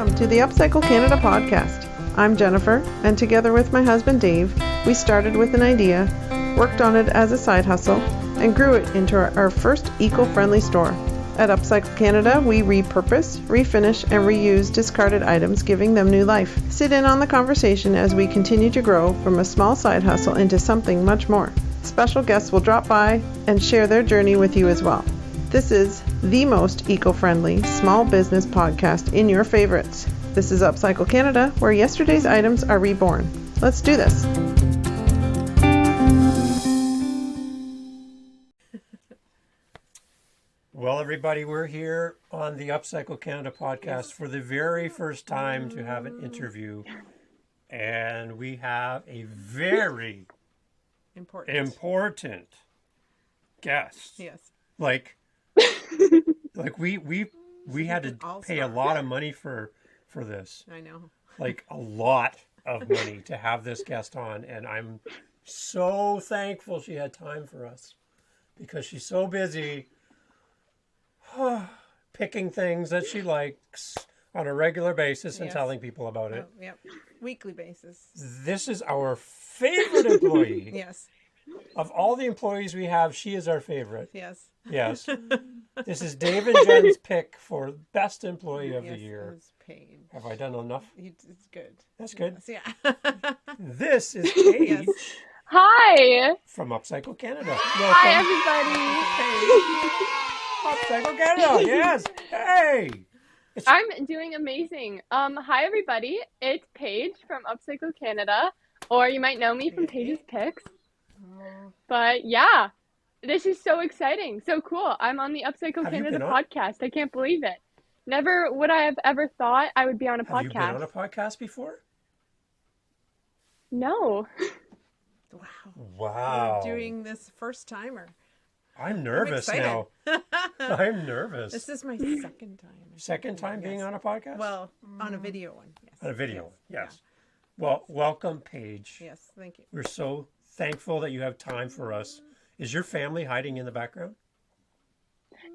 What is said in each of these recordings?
Welcome to the UpCycle Canada Podcast. I'm Jennifer, and together with my husband Dave, we started with an idea, worked on it as a side hustle, and grew it into our first eco-friendly store. At UpCycle Canada, we repurpose, refinish, and reuse discarded items, giving them new life. Sit in on the conversation as we continue to grow from a small side hustle into something much more. Special guests will drop by and share their journey with you as well. This is the most eco-friendly small business podcast in your favorites. This is UpCycle Canada, where yesterday's items are reborn. Let's do this. Well, everybody, we're here on the UpCycle Canada podcast for the very first time to have an interview. And we have a very important guest. Yes. Like we had to pay a lot of money for this. I know. Like a lot of money to have this guest on, and I'm so thankful she had time for us because she's so busy picking things that she likes on a regular basis and telling people about it. Yep. Weekly basis. This is our favorite employee. Yes. Of all the employees we have, she is our favorite. Yes. Yes. This is Dave and Jen's pick for best employee of the year. It's Paige. Have I done enough? It's good. That's good. Yes, yeah. This is Paige Hi. from UpCycle Canada. Hi, everybody. UpCycle Canada. Yes. Hey. I'm doing amazing. Hi, everybody. It's Paige from UpCycle Canada, or you might know me from Paige's Picks. But yeah, this is so exciting. So cool. I'm on the UpCycle Canada podcast. I can't believe it. Never would I have ever thought I would be on a podcast. Have you been on a podcast before? No. Wow. We're doing this first timer. I'm nervous now. I'm nervous. This is my second time. Second time being on a podcast? Well, on a video one. Yes. On a video one, yes. Well, welcome, Paige. Yes, thank you. We're so thankful that you have time for us. Is your family hiding in the background?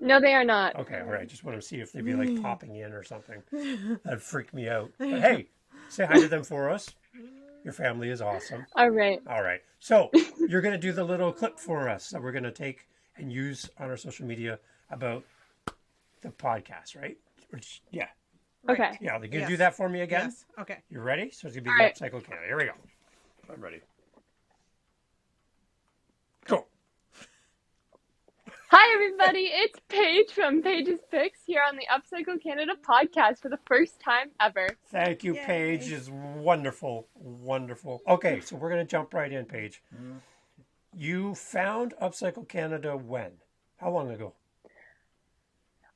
No, they are not. Okay, all right. Just want to see if they'd be like popping in or something. That'd freak me out. But hey, say hi to them for us. Your family is awesome. All right. All right. So you're going to do the little clip for us that we're going to take and use on our social media about the podcast, right? Yeah. Okay. Yeah, you're going to do that for me again? Yes. Okay. You ready? So it's going to be All the right. UpCycle Canada. Here we go. I'm ready. Go. Hi, everybody. It's Paige from Paige's Picks here on the UpCycle Canada podcast for the first time ever. Thank you, Yay. Paige. Is wonderful. Wonderful. Okay, so we're going to jump right in, Paige. You found UpCycle Canada when? How long ago?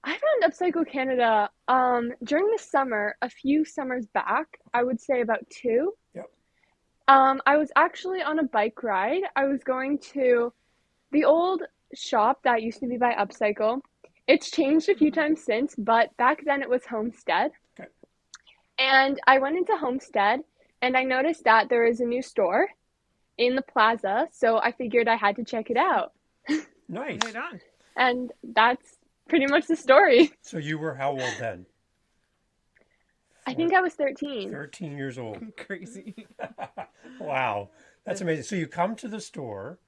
I found UpCycle Canada during the summer, a few summers back. I would say about 2. Yep. I was actually on a bike ride. I was going to the old shop that used to be by UpCycle. It's changed a few times since, but back then it was Homestead. Okay. And I went into Homestead and I noticed that there is a new store in the plaza, so I figured I had to check it out. Nice. Right on. And that's pretty much the story. So you were how old then? I think I was 13. 13 years old. Crazy. Wow. That's amazing. So you come to the store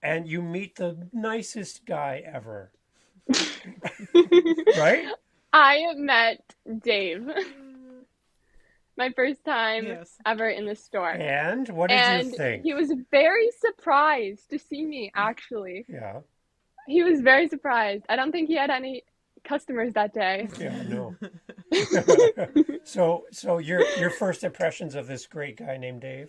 and you meet the nicest guy ever. Right? I met Dave. My first time Yes. ever in the store. And what did you think? He was very surprised to see me, actually. Yeah. He was very surprised. I don't think he had any customers that day. Yeah, no. So your first impressions of this great guy named Dave?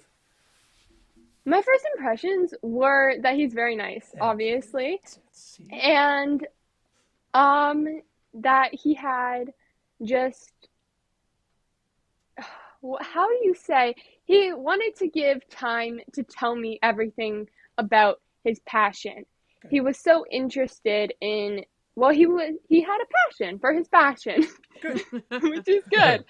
My first impressions were that he's very nice, obviously. Let's see. And that he had just, how do you say, he wanted to give time to tell me everything about his passion. Okay. He was so interested in, well, he had a passion for his passion. Good. Which is good.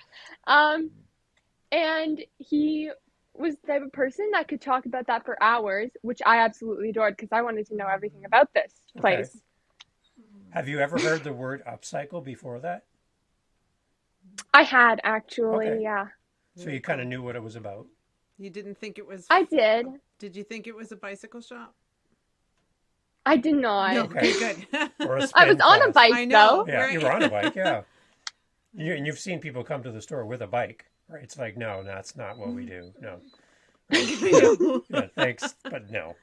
And he was the type of person that could talk about that for hours, which I absolutely adored because I wanted to know everything about this place. Have you ever heard the word upcycle before that? I had actually, Okay. yeah. So you kind of knew what it was about. You didn't think it was... I did. Did you think it was a bicycle shop? I did not. No, Okay. good. Or a I spin was on a class. bike I know. though. Yeah, Right. you were on a bike, yeah. And you've seen people come to the store with a bike, right? It's like, no, that's not what we do. No. Yeah, thanks, but no.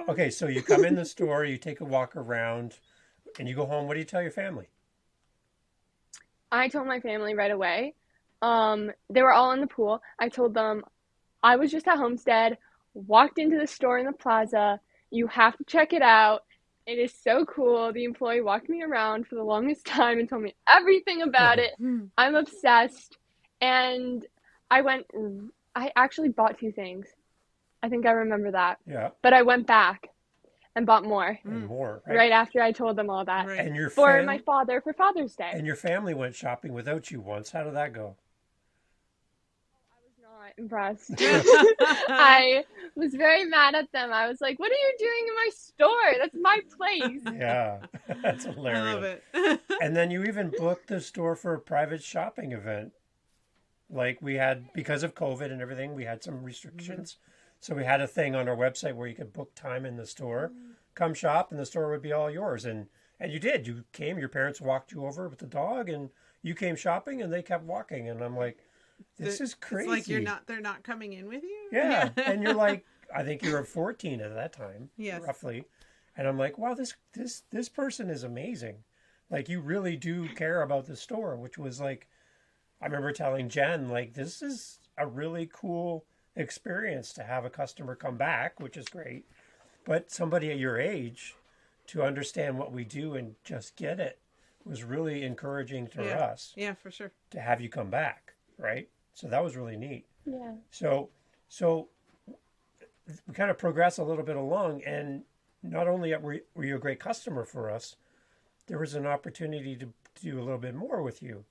Okay, so you come in the store, you take a walk around, and you go home. What do you tell your family? I told my family right away. They were all in the pool. I told them I was just at Homestead, walked into the store in the plaza. You have to check it out. It is so cool. The employee walked me around for the longest time and told me everything about it. I'm obsessed. And I actually bought 2 things. I think I remember that. Yeah, But I went back and bought more and more, right? right after I told them all that. Right. And your For my father for Father's Day. and your family went shopping without you once. How did that go? Not impressed. I was very mad at them. I was like, "What are you doing in my store? That's my place." Yeah, that's I hilarious. love it. And then you even booked the store for a private shopping event. Like we had, because of COVID and everything, we had some restrictions. So we had a thing on our website where you could book time in the store, come shop, and the store would be all yours. And you did. You came, your parents walked you over with the dog, and you came shopping, and they kept walking. And I'm like, this is crazy. It's like they're not coming in with you? Yeah. And you're like, I think you were 14 at that time, Yes. roughly. And I'm like, wow, this person is amazing. Like, you really do care about the store, which was like, I remember telling Jen, like, this is a really cool experience to have a customer come back, which is great. But somebody at your age to understand what we do and just get it was really encouraging to us Yeah, for sure. to have you come back, right? So that was really neat. Yeah. So we kind of progress a little bit along, and not only were you a great customer for us, there was an opportunity to do a little bit more with you.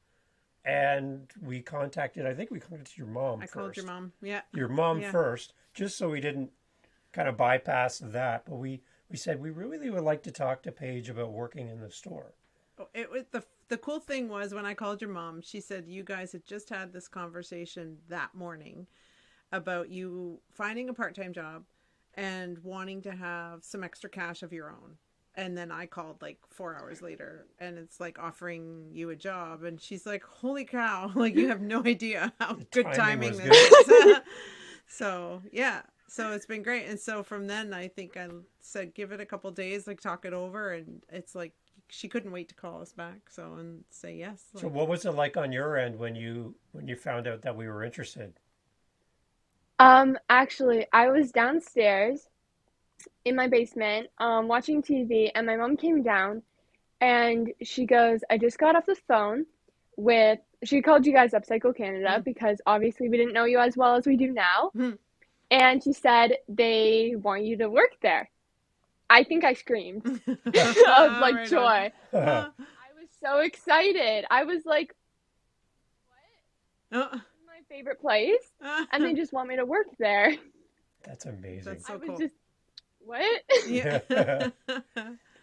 And I think we contacted your mom first. I called your mom. Yeah. Your mom Yeah. first, just so we didn't kind of bypass that. But we said we really would like to talk to Paige about working in the store. It was the cool thing was when I called your mom, she said you guys had just had this conversation that morning about you finding a part-time job and wanting to have some extra cash of your own. And then I called like 4 hours later and it's like offering you a job. And she's like, holy cow, like you have no idea how good timing was this is. So, yeah. So it's been great. And so from then I think I said, give it a couple days, like talk it over. And it's like, she couldn't wait to call us back. So, and say yes. So what was it like on your end when you found out that we were interested? Actually, I was downstairs in my basement, watching TV, and my mom came down and she goes, I just got off the phone she called you guys UpCycle Canada because obviously we didn't know you as well as we do now. And she said they want you to work there. I think I screamed of like Right joy. on. I was so excited. I was like, Oh. this is my favorite place, and they just want me to work there. That's amazing. That's so I was cool. just, what? Yeah.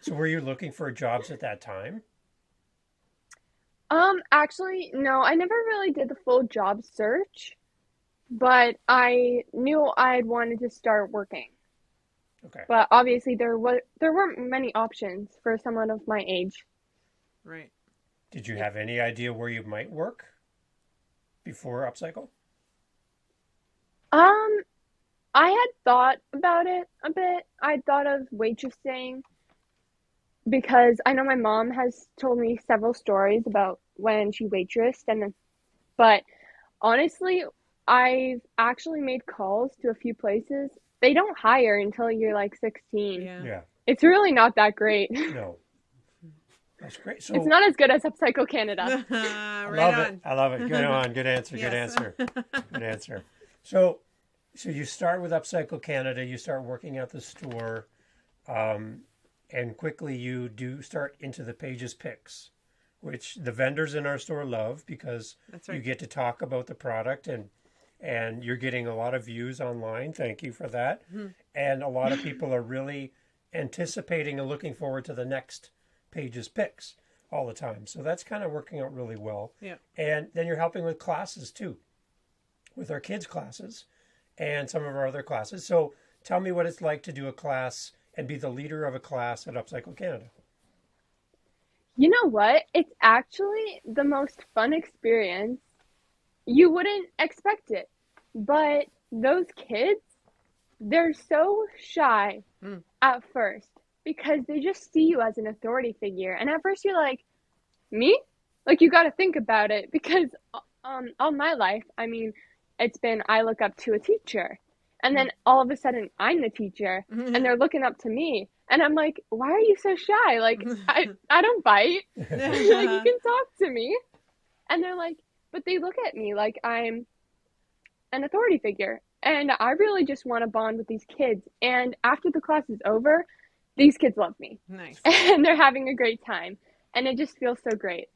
So were you looking for jobs at that time? Actually, no, I never really did the full job search, but I knew I'd wanted to start working. Okay. But obviously there weren't many options for someone of my age. Right. Did you have any idea where you might work before UpCycle? I had thought about it a bit. I thought of waitressing because I know my mom has told me several stories about when she waitressed but honestly, I've actually made calls to a few places. They don't hire until you're like 16. Yeah. Yeah. It's really not that great. No. That's great. So It's not as good as UpCycle Canada. I Right love on. it. I love it. Good on. Good answer. Good Yes. answer. Good answer. So you start with UpCycle Canada. You start working at the store, and quickly you do start into the Paige's picks, which the vendors in our store love because That's right. you get to talk about the product and you're getting a lot of views online. Thank you for that. And a lot of people are really anticipating and looking forward to the next Paige's picks. all the time. So that's kind of working out really well. Yeah. And then you're helping with classes too, with our kids' classes and some of our other classes. So tell me what it's like to do a class and be the leader of a class at UpCycle Canada. You know what? It's actually the most fun experience. You wouldn't expect it. But those kids, they're so shy at first because they just see you as an authority figure. And at first you're like, me? Like, you got to think about it because all my life, I mean, it's been I look up to a teacher. And then all of a sudden I'm the teacher and they're looking up to me. And I'm like, why are you so shy? Like, I don't bite. Like, you can talk to me. And they're like, but they look at me like I'm an authority figure. And I really just want to bond with these kids. And after the class is over, these kids love me. Nice. And they're having a great time. And it just feels so great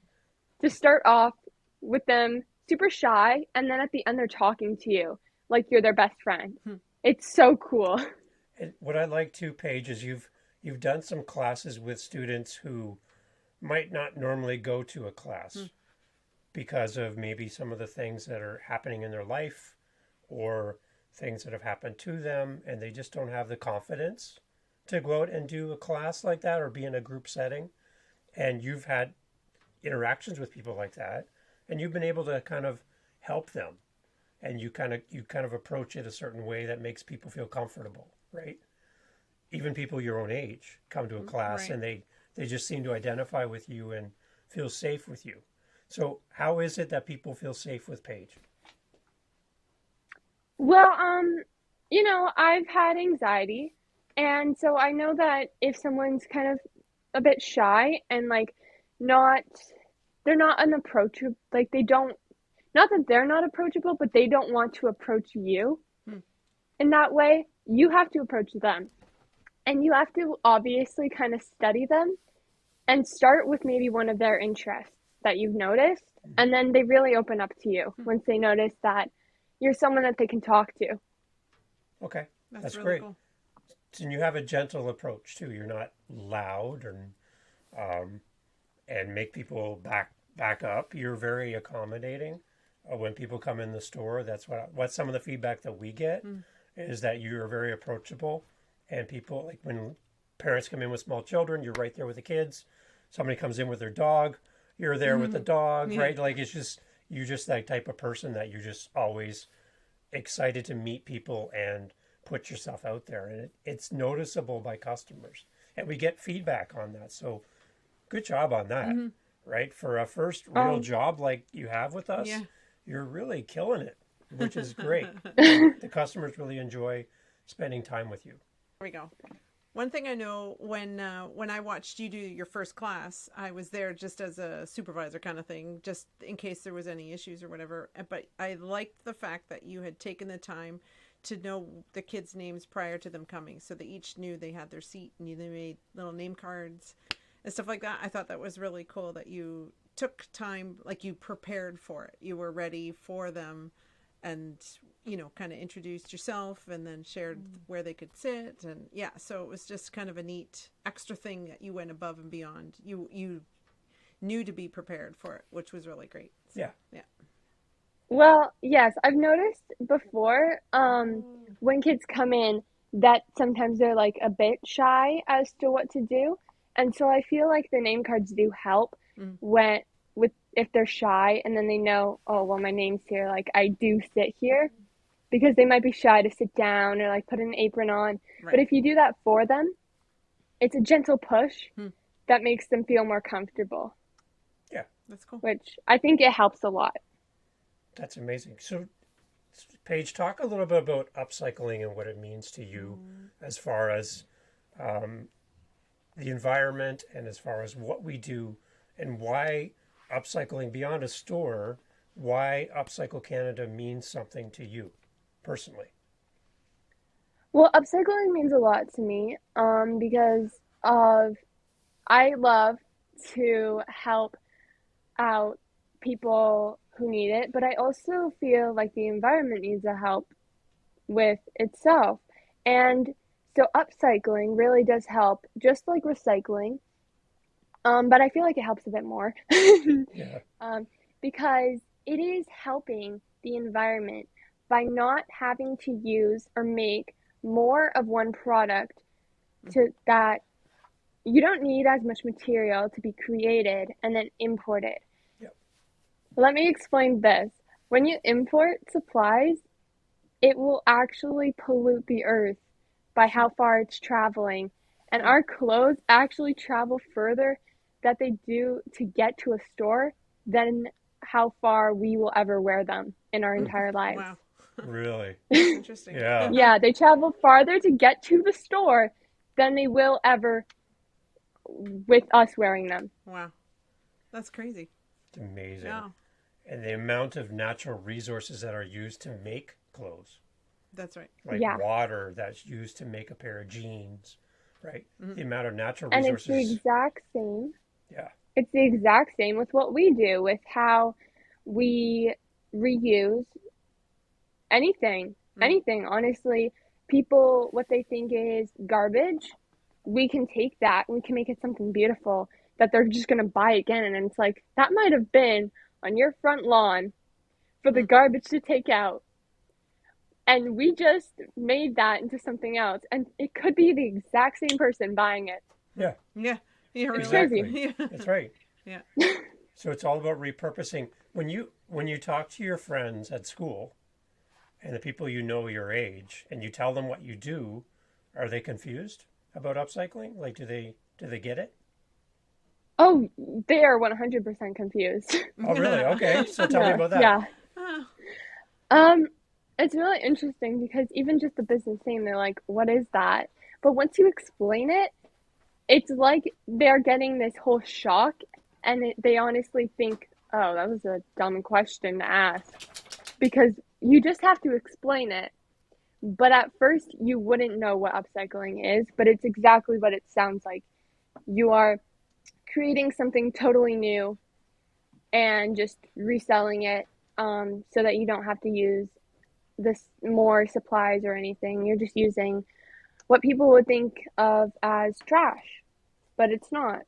to start off with them super shy. And then at the end, they're talking to you like you're their best friend. It's so cool. And what I like too, Paige, is you've done some classes with students who might not normally go to a class because of maybe some of the things that are happening in their life or things that have happened to them, and they just don't have the confidence to go out and do a class like that or be in a group setting. And you've had interactions with people like that, and you've been able to kind of help them. And you kind of approach it a certain way that makes people feel comfortable, right? Even people your own age come to a class and they just seem to identify with you and feel safe with you. So how is it that people feel safe with Paige? Well, you know, I've had anxiety. And so I know that if someone's kind of a bit shy and like they're not unapproachable, like they don't, not that they're not approachable, but they don't want to approach you in that way, you have to approach them. And you have to obviously kind of study them and start with maybe one of their interests that you've noticed. And then they really open up to you once they notice that you're someone that they can talk to. Okay, that's really great. cool. And you have a gentle approach too. You're not loud and make people back up. You're very accommodating. When people come in the store, that's what some of the feedback that we get is that you're very approachable, and people, like when parents come in with small children, you're right there with the kids. Somebody comes in with their dog, you're there with the dog, right? Like you're just that type of person that you're just always excited to meet people and put yourself out there, and it's noticeable by customers, and we get feedback on that. So good job on that, right? For a first real job like you have with us. You're really killing it, which is great. The customers really enjoy spending time with you. There we go. One thing I know, when I watched you do your first class, I was there just as a supervisor kind of thing, just in case there was any issues or whatever. But I liked the fact that you had taken the time to know the kids' names prior to them coming, so they each knew they had their seat, and they made little name cards and stuff like that. I thought that was really cool that you took time, like you prepared for it. You were ready for them and, you know, kind of introduced yourself and then shared where they could sit. And yeah, so it was just kind of a neat extra thing that you went above and beyond. You knew to be prepared for it, which was really great. So, yeah. Well, yes, I've noticed before when kids come in that sometimes they're like a bit shy as to what to do. And so I feel like the name cards do help if they're shy, and then they know, oh, well, my name's here, like I do sit here, because they might be shy to sit down or like put an apron on. Right. But if you do that for them, it's a gentle push that makes them feel more comfortable. Yeah, that's cool. Which I think it helps a lot. That's amazing. So, Paige, talk a little bit about upcycling and what it means to you as far as the environment and as far as what we do and why upcycling beyond a store, why UpCycle Canada means something to you personally. Well, upcycling means a lot to me because I love to help out people who need it, but I also feel like the environment needs a help with itself. And so upcycling really does help, just like recycling. But I feel like it helps a bit more. Yeah. Because it is helping the environment by not having to use or make more of one product to that you don't need as much material to be created and then imported. Yep. Let me explain this. When you import supplies, it will actually pollute the earth by how far it's traveling. And our clothes actually travel further that they do to get to a store than how far we will ever wear them in our entire lives. Wow. Really? Interesting. Yeah. Yeah, they travel farther to get to the store than they will ever with us wearing them. Wow. That's crazy. It's amazing. Yeah. And the amount of natural resources that are used to make clothes. That's right. Like Yeah. water that's used to make a pair of jeans, right? Mm-hmm. The amount of natural And resources. it's the exact same. Yeah. It's the exact same with what we do, with how we reuse anything. Anything, honestly. People, what they think is garbage, we can take that, we can make it something beautiful that they're just going to buy again. And it's like, that might have been on your front lawn for the garbage to take out. And we just made that into something else. And it could be the exact same person buying it. Yeah. Yeah. Yeah, really. Exactly. Yeah. That's right. Yeah. So it's all about repurposing. When you talk to your friends at school and the people you know your age and you tell them what you do, are they confused about upcycling? Like, do they get it? Oh, they are 100% confused. Oh, really? Okay. So tell me about that. Yeah. Oh. It's really interesting because even just the business name, they're like, what is that? But once you explain it, it's like they're getting this whole shock and they honestly think, oh, that was a dumb question to ask. Because you just have to explain it. But at first, you wouldn't know what upcycling is, but it's exactly what it sounds like. You are creating something totally new and just reselling it so that you don't have to use this more supplies or anything. You're just using what people would think of as trash, but it's not.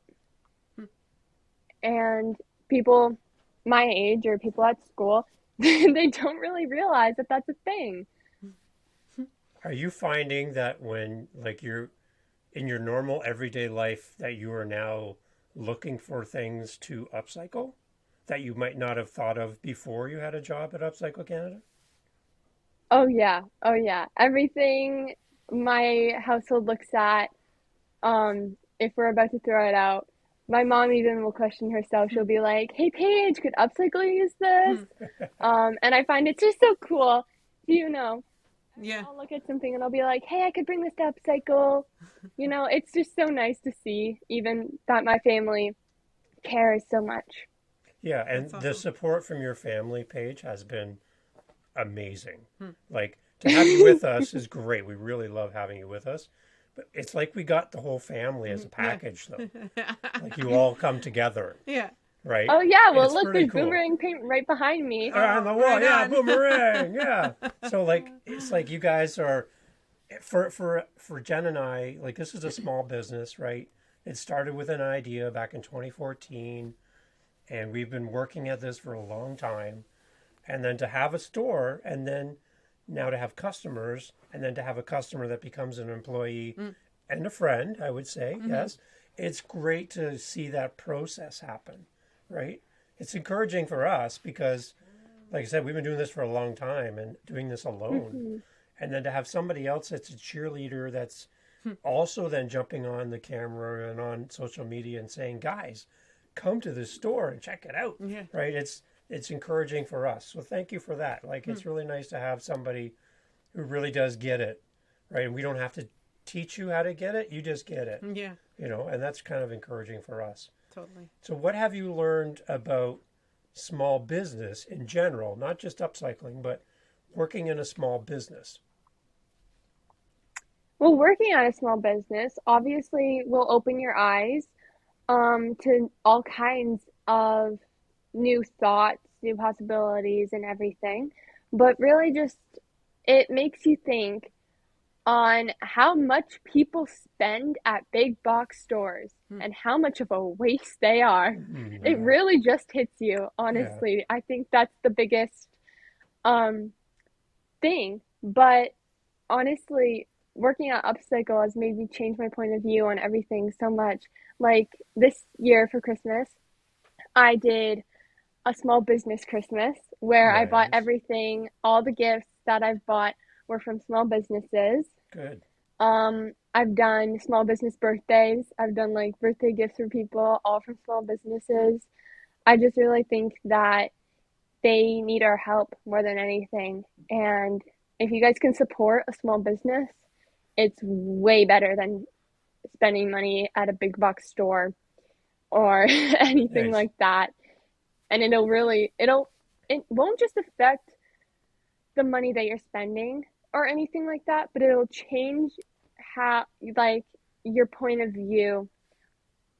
And people my age or people at school, they don't really realize that that's a thing. Are you finding that when, like, you're in your normal everyday life, that you are now looking for things to upcycle that you might not have thought of before you had a job at UpCycle Canada? Oh yeah. Oh yeah. Everything my household looks at, if we're about to throw it out, my mom even will question herself. She'll be like, "Hey Paige, could upcycling use this?" And I find it just so cool. Do you know? Yeah. I'll look at something and I'll be like, "Hey, I could bring this to upcycle." You know, it's just so nice to see even that my family cares so much. Yeah, and That's the awesome. support from your family, Paige, has been amazing. Like, to have you with us is great. We really love having you with us. But it's like we got the whole family as a package, though. Like, you all come together, Yeah. right? Oh yeah, well It's look, pretty there's cool. boomerang paint right behind me. On the wall, right yeah, on. boomerang, yeah. So, like, it's like you guys are, for Jen and I, like, this is a small business, right? It started with an idea back in 2014, and we've been working at this for a long time. And then to have a store, and then now to have customers, and then to have a customer that becomes an employee and a friend, I would say, yes. It's great to see that process happen, right? It's encouraging for us because, like I said, we've been doing this for a long time and doing this alone. And then to have somebody else that's a cheerleader that's also then jumping on the camera and on social media and saying, guys, come to this store and check it out, Yeah. right? It's encouraging for us. So thank you for that. Like, it's really nice to have somebody who really does get it, right? And we don't have to teach you how to get it. You just get it, Yeah. you know, and that's kind of encouraging for us. Totally. So what have you learned about small business in general, not just upcycling, but working in a small business? Well, working at a small business obviously will open your eyes to all kinds of new thoughts, new possibilities, and everything. But really, just it makes you think on how much people spend at big box stores and how much of a waste they are. Mm-hmm. It really just hits you, honestly. I think that's the biggest thing. But honestly, working at UpCycle has made me change my point of view on everything so much. Like this year for Christmas, I did a small business Christmas where I bought Nice. everything. All the gifts that I've bought were from small businesses. Good. I've done small business birthdays. I've done like birthday gifts for people, all from small businesses. I just really think that they need our help more than anything. And if you guys can support a small business, it's way better than spending money at a big box store or anything Nice. like that. And it won't just affect the money that you're spending or anything like that, but it'll change how, like, your point of view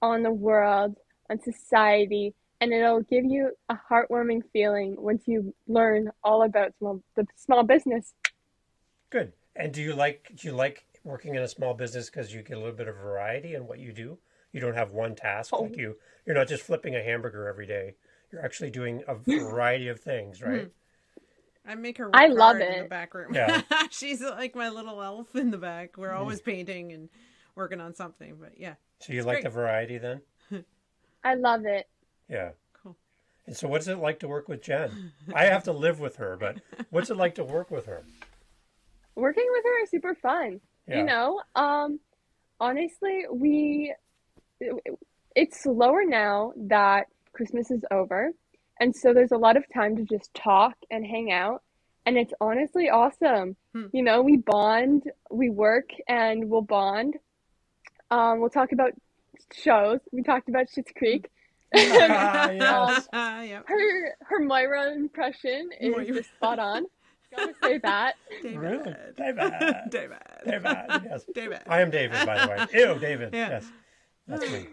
on the world, on society, and it'll give you a heartwarming feeling once you learn all about the small business. Good. And do you like working in a small business because you get a little bit of variety in what you do? You don't have one task. Like you're not just flipping a hamburger every day. You're actually doing a variety of things, right? I make her I work love hard in it. the back room. Yeah. She's like my little elf in the back. We're always painting and working on something, but yeah. So you like the variety then? I love it. Yeah. Cool. And so what's it like to work with Jen? I have to live with her, but what's it like to work with her? Working with her is super fun. Yeah. You know, honestly, it's slower now that Christmas is over. And so there's a lot of time to just talk and hang out. And it's honestly awesome. You know, we bond, we work, and we'll bond. We'll talk about shows. We talked about Schitt's Creek. Yes. Yep. Her Moira impression is just spot on. Gotta say that. Really? David. David. Yes. David. I am David, by the way. Ew, David. Yeah. Yes. That's me.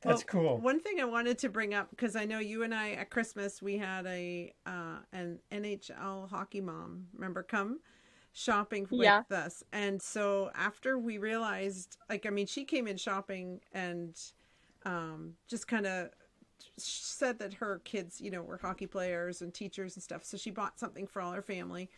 That's cool. One thing I wanted to bring up, because I know you and I at Christmas we had an NHL hockey mom, remember, come shopping with us, and so after we realized, like, I mean, she came in shopping and just kind of said that her kids, you know, were hockey players and teachers and stuff, so she bought something for all her family,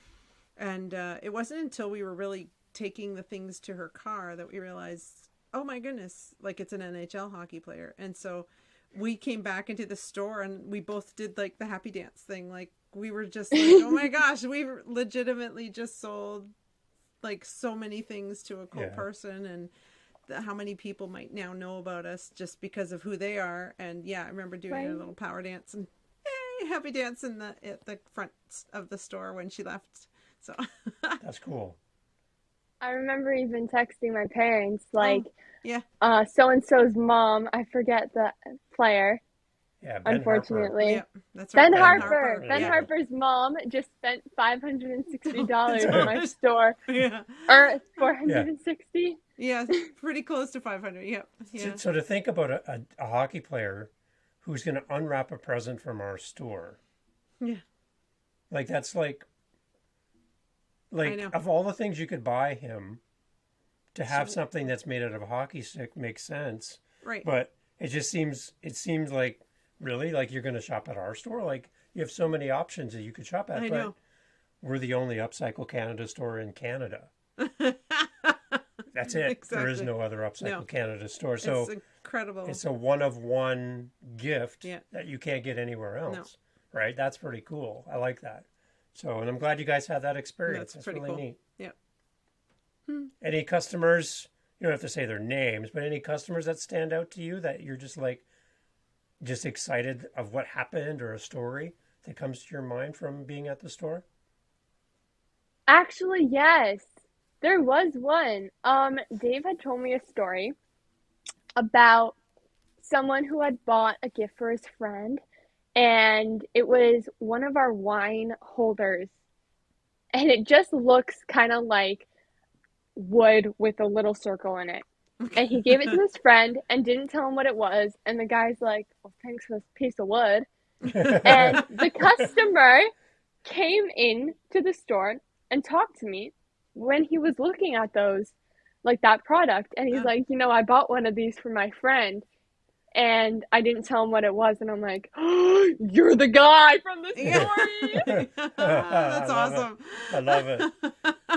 and it wasn't until we were really taking the things to her car that we realized, oh my goodness, like, it's an NHL hockey player. And so we came back into the store and we both did like the happy dance thing. Like, we were just like, oh my gosh, we legitimately just sold like so many things to a cool person, and how many people might now know about us just because of who they are. And yeah, I remember doing a little power dance and happy dance at the front of the store when she left. So That's cool. I remember even texting my parents, like, so-and-so's mom, I forget the player, Yeah, Ben unfortunately. yeah, that's right. Ben Harper. Ben Yeah. Harper's mom just spent $560 in my store. Yeah. Or $460. Yeah, pretty close to 500. Yep. Yeah. So to think about a hockey player who's going to unwrap a present from our store. Yeah. Like, that's like I know. of all the things you could buy him, to have something that's made out of a hockey stick makes sense. Right. But it seems like, really, like, you're going to shop at our store? Like, you have so many options that you could shop at. I but know. we're the only UpCycle Canada store in Canada. That's it. Exactly. There is no other UpCycle Canada store. So it's incredible. it's a one-of-one gift Yeah. that you can't get anywhere else. No. Right? That's pretty cool. I like that. So, and I'm glad you guys had that experience. That's That's pretty really cool. neat. Yeah. Any customers, you don't have to say their names, but any customers that stand out to you that you're just like, just excited of what happened, or a story that comes to your mind from being at the store? Actually, yes. There was one. Dave had told me a story about someone who had bought a gift for his friend, and it was one of our wine holders. And it just looks kind of like wood with a little circle in it. And he gave it to his friend and didn't tell him what it was. And the guy's like, well, thanks for this piece of wood. And the customer came in to the store and talked to me when he was looking at those, like that product, and he's like, you know, I bought one of these for my friend, and I didn't tell him what it was, and I'm like, oh, you're the guy from the story. That's awesome. I love it.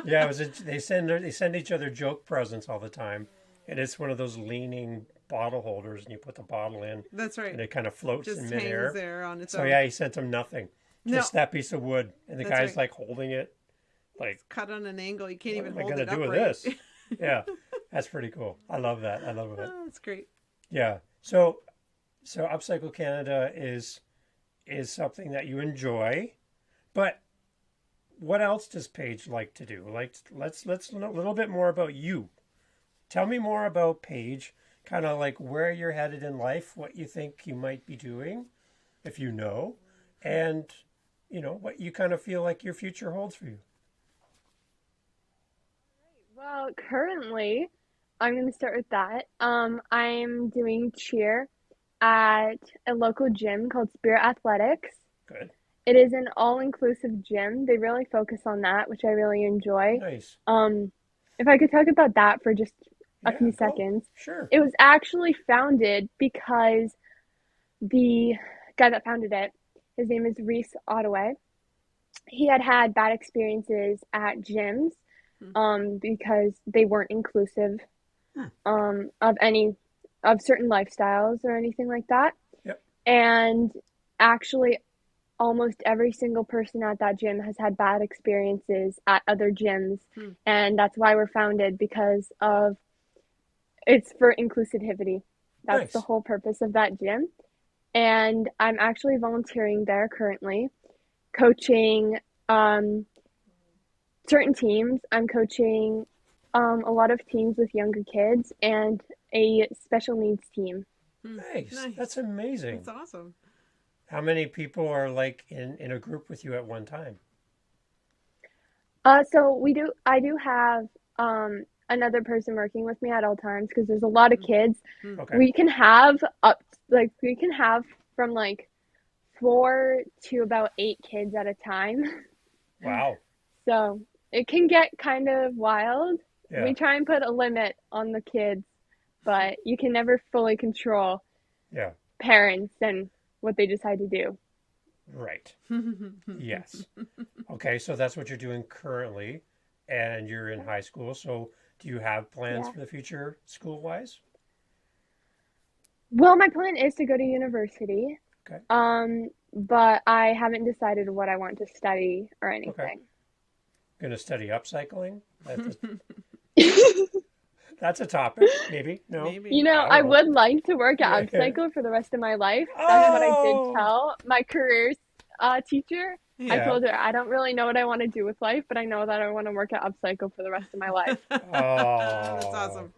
Yeah, they send each other joke presents all the time, and it's one of those leaning bottle holders, and you put the bottle in. That's right. And it kind of floats just in midair. hangs there on its own. So yeah, he sent him nothing, just that piece of wood, and the That's guy's right. like holding it, like It's cut on an angle. You can't even what am I hold gonna it do with upright. this? Yeah, that's pretty cool. I love that. I love it. Oh, that's great. Yeah. So UpCycle Canada is something that you enjoy, but what else does Paige like to do? Like, let's know a little bit more about you. Tell me more about Paige, kind of like where you're headed in life, what you think you might be doing, if you know, and you know what you kind of feel like your future holds for you. Well, currently, I'm going to start with that. I'm doing cheer at a local gym called Spirit Athletics. Good. It is an all-inclusive gym. They really focus on that, which I really enjoy. Nice. If I could talk about that for just a few go. seconds. Sure. It was actually founded because the guy that founded it, his name is Reese Ottaway. He had bad experiences at gyms because they weren't inclusive of certain lifestyles or anything like that. Yep. And actually almost every single person at that gym has had bad experiences at other gyms. And that's why we're founded, because of it's for inclusivity. That's Nice. the whole purpose of that gym. And I'm actually volunteering there currently, coaching certain teams. I'm coaching a lot of teams with younger kids and a special needs team. Nice. That's amazing. That's awesome. How many people are like in a group with you at one time? So I do have another person working with me at all times, because there's a lot of kids. Okay. We can have from like 4 to about 8 kids at a time. Wow. So it can get kind of wild. Yeah. We try and put a limit on the kids, but you can never fully control Yeah. parents and what they decide to do. Right. Yes. Okay, so that's what you're doing currently, and you're in high school. So do you have plans Yeah. for the future school-wise? Well, my plan is to go to university. Okay. But I haven't decided what I want to study or anything. Going to study upcycling? That's a topic, maybe. No. Maybe. You know, I I don't know. would like to work at Yeah. UpCycle for the rest of my life. That's what I Oh! did tell my careers teacher. I Yeah. told her I don't really know what I want to do with life, but I know that I want to work at UpCycle for the rest of my life. Oh, That's awesome.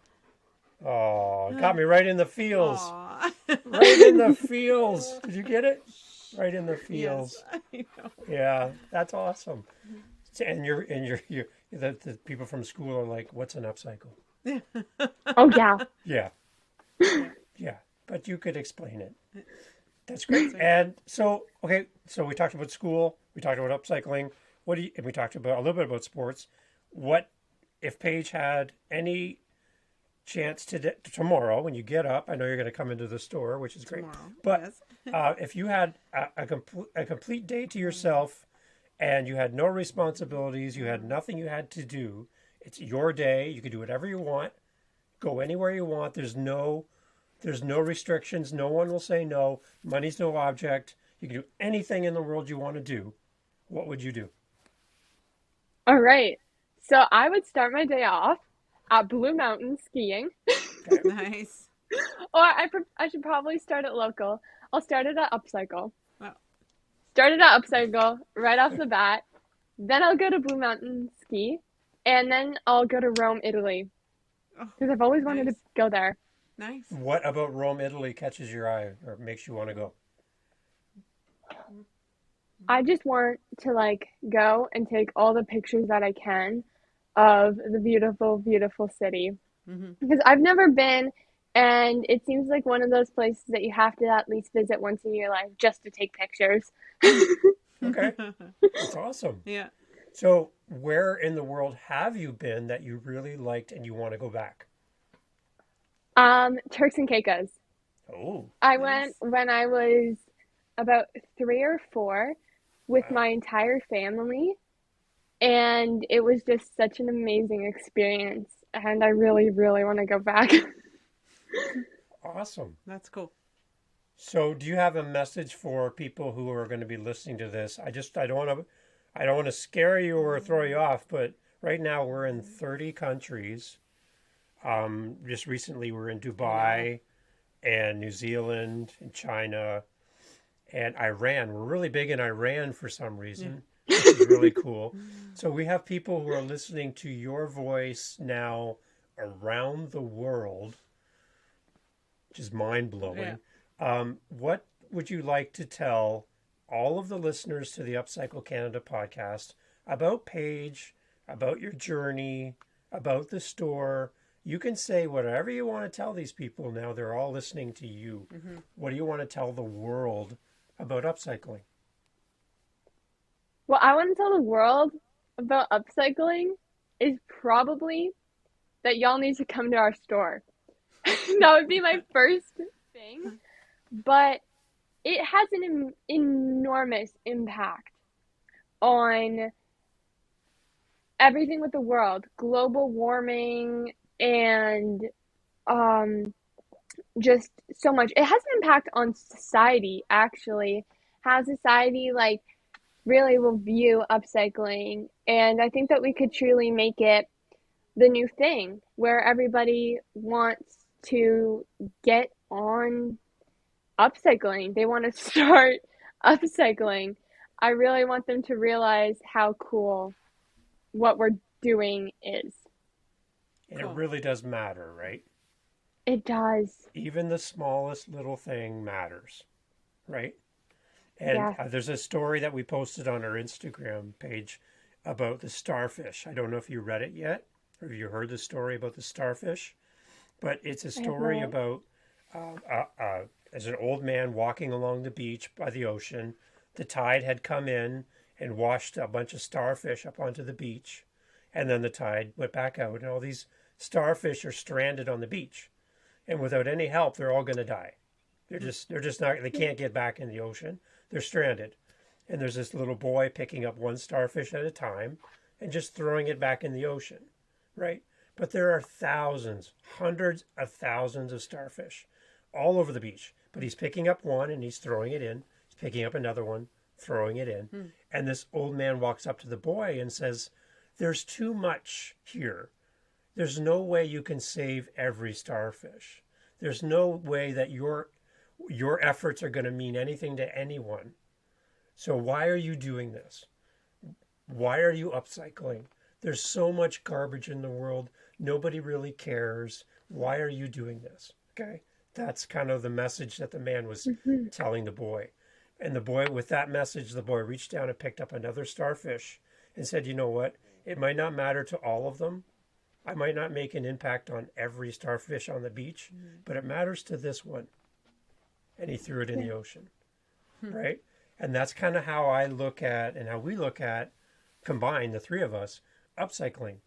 Oh, it got me right in the feels. Aw. Right in the feels. Did you get it? Right in the feels. Yes, I know. Yeah, that's awesome. And the people from school are like, "What's an upcycle?" Oh, yeah. Yeah, yeah. But you could explain it. That's great. And so, okay, so we talked about school. We talked about upcycling. And we talked about a little bit about sports. What if Paige had any chance tomorrow when you get up? I know you're going to come into the store, which is great. Tomorrow, But yes. if you had a complete day to yourself, and you had no responsibilities, you had nothing you had to do, it's your day. You can do whatever you want, go anywhere you want. There's no restrictions. No one will say no. Money's no object. You can do anything in the world you want to do. What would you do? All right. So I would start my day off at Blue Mountain skiing. Nice. Or I should probably start it local. I'll start it at UpCycle. Wow. Start it at UpCycle right off the bat. Then I'll go to Blue Mountain ski. And then I'll go to Rome, Italy. Oh, Because I've always wanted to nice. go there. Nice. What about Rome, Italy catches your eye or makes you want to go? I just want to like go and take all the pictures that I can of the beautiful, beautiful city. Mm-hmm. Because I've never been, and it seems like one of those places that you have to at least visit once in your life just to take pictures. Okay. That's awesome. Yeah. So where in the world have you been that you really liked and you want to go back? Turks and Caicos. Oh, I Nice. went when I was about 3 or 4 with wow. my entire family, and it was just such an amazing experience. And I really, really want to go back. Awesome. That's cool. So do you have a message for people who are going to be listening to this? I don't want to scare you or throw you off, but right now we're in 30 countries. Just recently we're in Wow. Dubai and New Zealand and China and Iran. We're really big in Iran for some reason, which is really cool. So we have people who are listening to your voice now around the world, which is mind Yeah. blowing. What would you like to tell all of the listeners to the Upcycle Canada podcast about Paige, about your journey, about the store? You can say whatever you want to tell these people now. They're all listening to you. Mm-hmm. What do you want to tell the world about upcycling? What I want to tell the world about upcycling is probably that y'all need to come to our store. That would be my first thing. But it has an enormous impact on everything with the world, global warming, and um, just so much. It has an impact on society, actually. How society, like, really will view upcycling. And I think that we could truly make it the new thing where everybody wants to get on upcycling. They want to start upcycling. I really want them to realize how cool what we're doing is. And it Cool. really does matter, right? It does. Even the smallest little thing matters, right? And Yes. there's a story that we posted on our Instagram page about the starfish. I don't know if you read it yet or if you heard the story about the starfish, but it's a I have story not. about as an old man walking along the beach by the ocean. The tide had come in and washed a bunch of starfish up onto the beach, and then the tide went back out, and all these starfish are stranded on the beach, and without any help, they're all going to die. They're just not. They can't get back in the ocean. They're stranded, and there's this little boy picking up one starfish at a time and just throwing it back in the ocean, right? But there are thousands, hundreds of thousands of starfish all over the beach. But he's picking up one and he's throwing it in. He's picking up another one, throwing it in. And this old man walks up to the boy and says, "There's too much here. There's no way you can save every starfish. There's no way that your efforts are going to mean anything to anyone. So why are you doing this? Why are you upcycling? There's so much garbage in the world. Nobody really cares. Why are you doing this?" Okay? That's kind of the message that the man was telling the boy. And the boy, with that message, the boy reached down and picked up another starfish and said, "You know what? It might not matter to all of them. I might not make an impact on every starfish on the beach, but it matters to this one." And he threw it in the ocean, right? And that's kind of how I look at and how we look at, combined, the three of us, upcycling.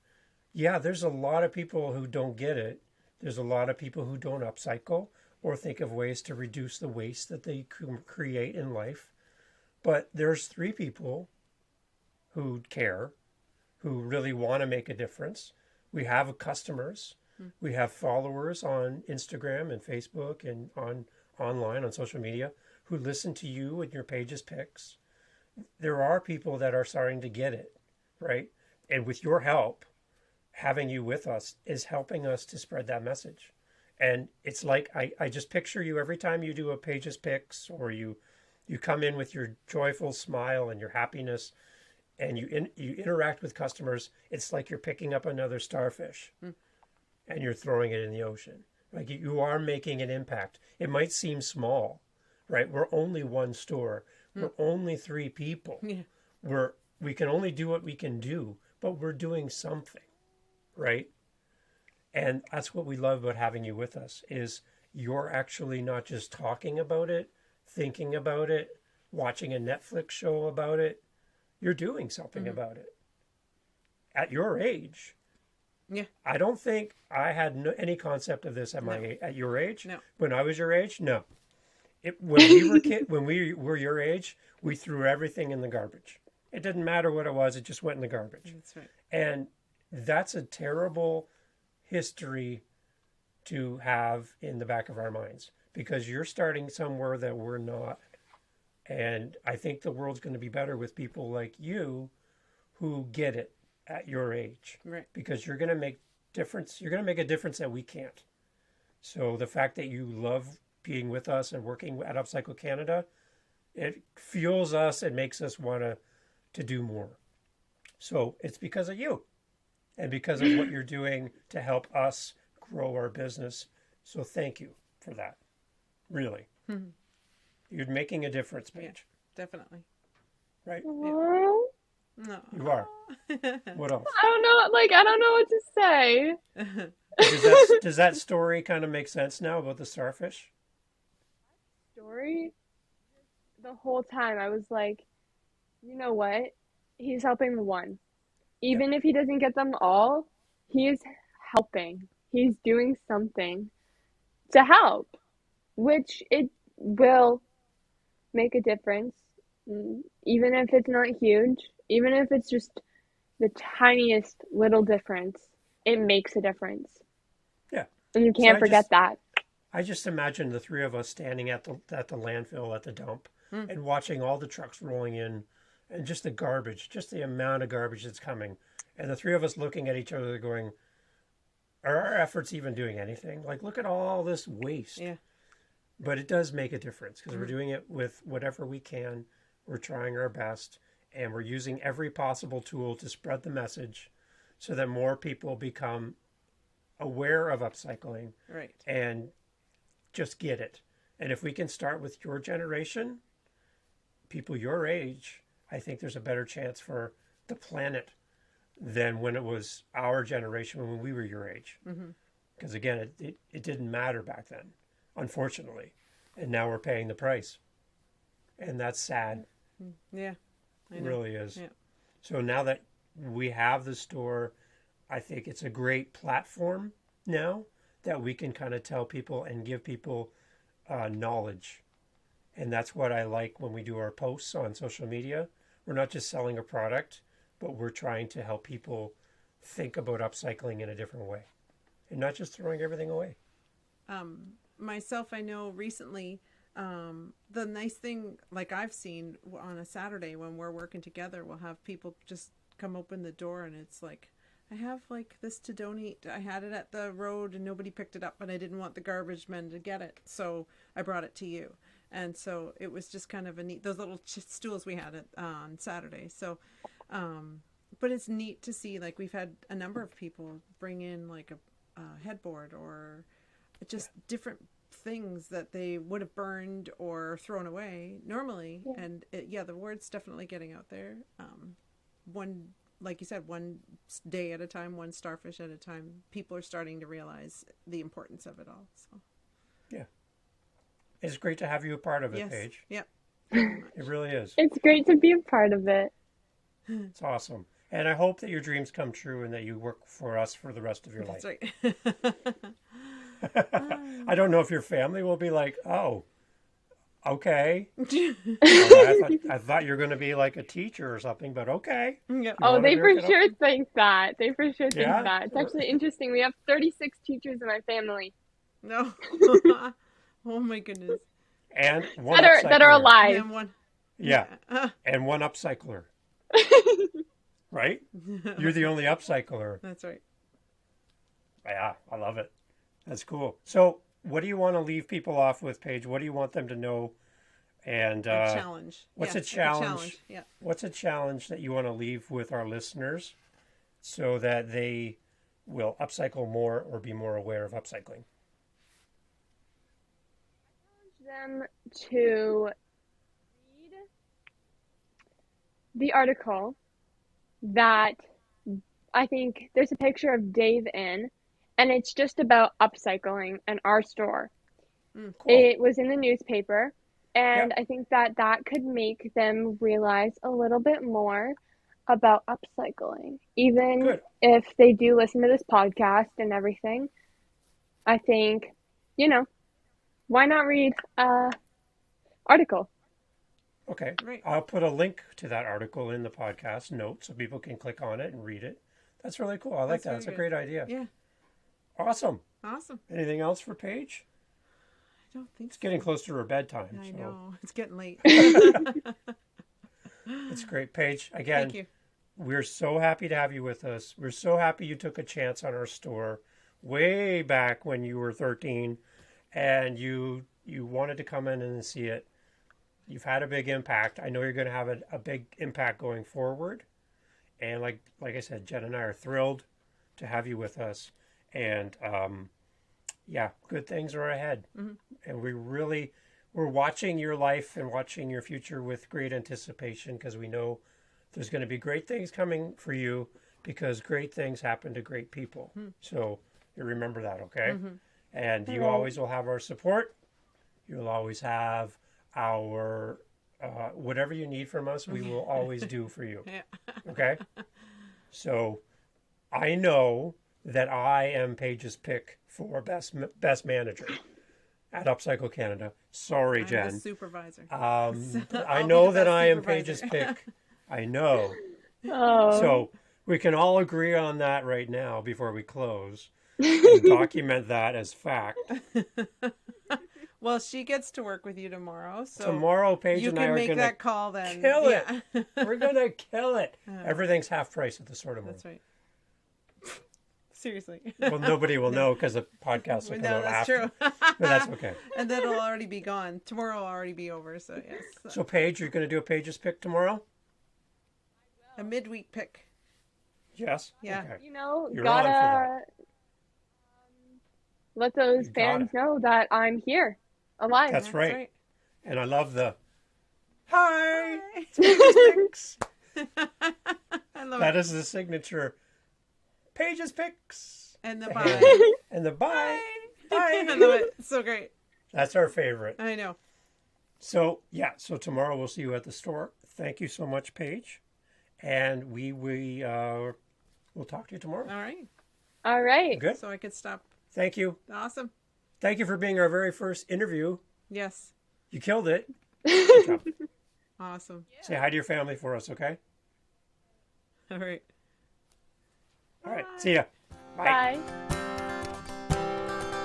Yeah, there's a lot of people who don't get it. There's a lot of people who don't upcycle or think of ways to reduce the waste that they create in life. But there's three people who care, who really want to make a difference. We have customers. We have followers on Instagram and Facebook and online on social media who listen to you and your Paige's picks. There are people that are starting to get it, right? And with your help, having you with us is helping us to spread that message. And it's like I just picture you every time you do a Paige's picks or you come in with your joyful smile and your happiness and you interact with customers. It's like you're picking up another starfish and you're throwing it in the ocean. Like you are making an impact. It might seem small, right? We're only one store. We're only three people. Yeah. We can only do what we can do, but we're doing something, right? And that's what we love about having you with us is you're actually not just talking about it, thinking about it, watching a Netflix show about it. You're doing something about it. at your age, Yeah. I don't think I had any concept of this at your age. No. When I was your age, no. When we were your age, we threw everything in the garbage. It didn't matter what it was; it just went in the garbage. That's right. And that's a terrible history to have in the back of our minds, because you're starting somewhere that we're not. And I think the world's going to be better with people like you who get it at your age. Right. Because you're going to make difference. You're going to make a difference that we can't. So the fact that you love being with us and working at UpCycle Canada, it fuels us and makes us want to do more. So it's because of you and because of what you're doing to help us grow our business. So thank you for that. Really. Mm-hmm. You're making a difference, Paige. Yeah, definitely. Right? Aww. No. You are. What else? I don't know what to say. Does that story kind of make sense now about the starfish? Story? The whole time I was like, you know what? He's helping the one. Even if he doesn't get them all, he is helping. He's doing something to help, which it will make a difference. Even if it's not huge, even if it's just the tiniest little difference, it makes a difference. Yeah. And you can't forget that. I just imagine the three of us standing at the landfill, at the dump, and watching all the trucks rolling in, and just the garbage, just the amount of garbage that's coming. And the three of us looking at each other going, are our efforts even doing anything? Like, look at all this waste. Yeah. But it does make a difference because we're doing it with whatever we can. We're trying our best, and we're using every possible tool to spread the message so that more people become aware of upcycling. Right. And just get it. And if we can start with your generation, people your age, I think there's a better chance for the planet than when it was our generation, when we were your age. Because again, it didn't matter back then, unfortunately. And now we're paying the price. And that's sad. Yeah. It really is. Yeah. So now that we have the store, I think it's a great platform now that we can kind of tell people and give people knowledge. And that's what I like when we do our posts on social media. We're not just selling a product, but we're trying to help people think about upcycling in a different way and not just throwing everything away. Myself, I know recently, the nice thing, like I've seen on a Saturday when we're working together, we'll have people just come open the door and it's like, I have like this to donate. I had it at the road and nobody picked it up, and I didn't want the garbage men to get it, so I brought it to you. And so it was just kind of a neat, those little stools we had on Saturday. So, but it's neat to see, like we've had a number of people bring in like a headboard or just different things that they would have burned or thrown away normally. Yeah. And the word's definitely getting out there. Like you said, one day at a time, one starfish at a time, people are starting to realize the importance of it all. So, yeah. It's great to have you a part of it, yes. Paige. Yep. It really is. It's great to be a part of it. It's awesome. And I hope that your dreams come true and that you work for us for the rest of your life. That's right. I don't know if your family will be like, oh, okay. I thought you were going to be like a teacher or something, but okay. Yep. Oh, they for sure think that. They for sure think Yeah? that. It's actually interesting. We have 36 teachers in my family. No. Oh my goodness. And one that are alive. And one. Yeah. And one upcycler. Right? You're the only upcycler. That's right. Yeah, I love it. That's cool. So what do you want to leave people off with, Paige? What do you want them to know? And a challenge. What's a challenge? Yeah. What's a challenge that you want to leave with our listeners so that they will upcycle more or be more aware of upcycling? Them to read the article that I think there's a picture of Dave in, and it's just about upcycling and our store. Cool. It was in the newspaper, and Yep. I think that could make them realize a little bit more about upcycling. Even Good. if they do listen to this podcast and everything, I think, why not read an article? Okay. Right. I'll put a link to that article in the podcast notes so people can click on it and read it. That's really cool. I like that. That's a great idea. Yeah. Awesome. Awesome. Anything else for Paige? I don't think It's getting close to her bedtime. I so. know. It's getting late. It's great. Paige, again, Thank you. we're so happy to have you with us. We're so happy you took a chance on our store way back when you were 13 and you wanted to come in and see it. You've had a big impact. I know you're going to have a big impact going forward. And like I said, Jen and I are thrilled to have you with us. And good things are ahead. Mm-hmm. And we're watching your life and watching your future with great anticipation because we know there's going to be great things coming for you because great things happen to great people. Mm-hmm. So you remember that, okay? Mm-hmm. And you always will have our support. You'll always have our whatever you need from us, we will always do for you. Yeah. Okay? So I know that I am Paige's pick for best manager at UpCycle Canada. Sorry, Jen. I'm the supervisor. I know that I am Paige's pick. I know. Oh. So we can all agree on that right now before we close and document that as fact. Well, she gets to work with you tomorrow. So tomorrow, Paige and I are going to make that call then. Kill it. We're going to kill it. Everything's half price at the store tomorrow. That's right. Seriously. Well, nobody will know because the podcast will come out after. True. But that's okay. And then it'll already be gone. Tomorrow will already be over. So yes. So Paige, you're going to do a Paige's pick tomorrow? A midweek pick. Yes. Yeah. Okay. You're gotta let those fans know that I'm here, alive. That's right. And I love the hi. I love that. Is the signature Paige's picks. And the bye. And the bye. Bye. I love it. It's so great. That's our favorite. I know. So tomorrow we'll see you at the store. Thank you so much, Paige. And we'll talk to you tomorrow. All right. Good. So I could stop. Thank you. Awesome. Thank you for being our very first interview. Yes. You killed it. Good job. Awesome. Yeah. Say hi to your family for us, okay? All right. All right. See ya. Bye.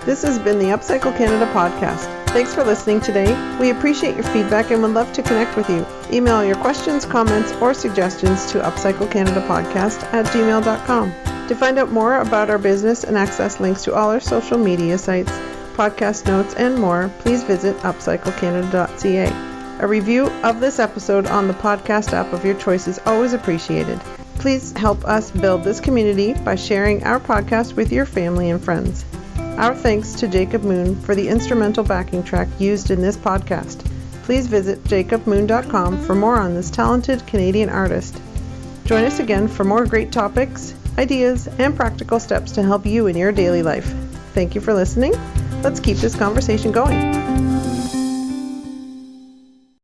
This has been the UpCycle Canada Podcast. Thanks for listening today. We appreciate your feedback and would love to connect with you. Email your questions, comments, or suggestions to upcyclecanadapodcast@gmail.com. To find out more about our business and access links to all our social media sites, podcast notes, and more, please visit upcyclecanada.ca. A review of this episode on the podcast app of your choice is always appreciated. Please help us build this community by sharing our podcast with your family and friends. Our thanks to Jacob Moon for the instrumental backing track used in this podcast. Please visit jacobmoon.com for more on this talented Canadian artist. Join us again for more great topics, ideas, and practical steps to help you in your daily life. Thank you for listening. Let's keep this conversation going.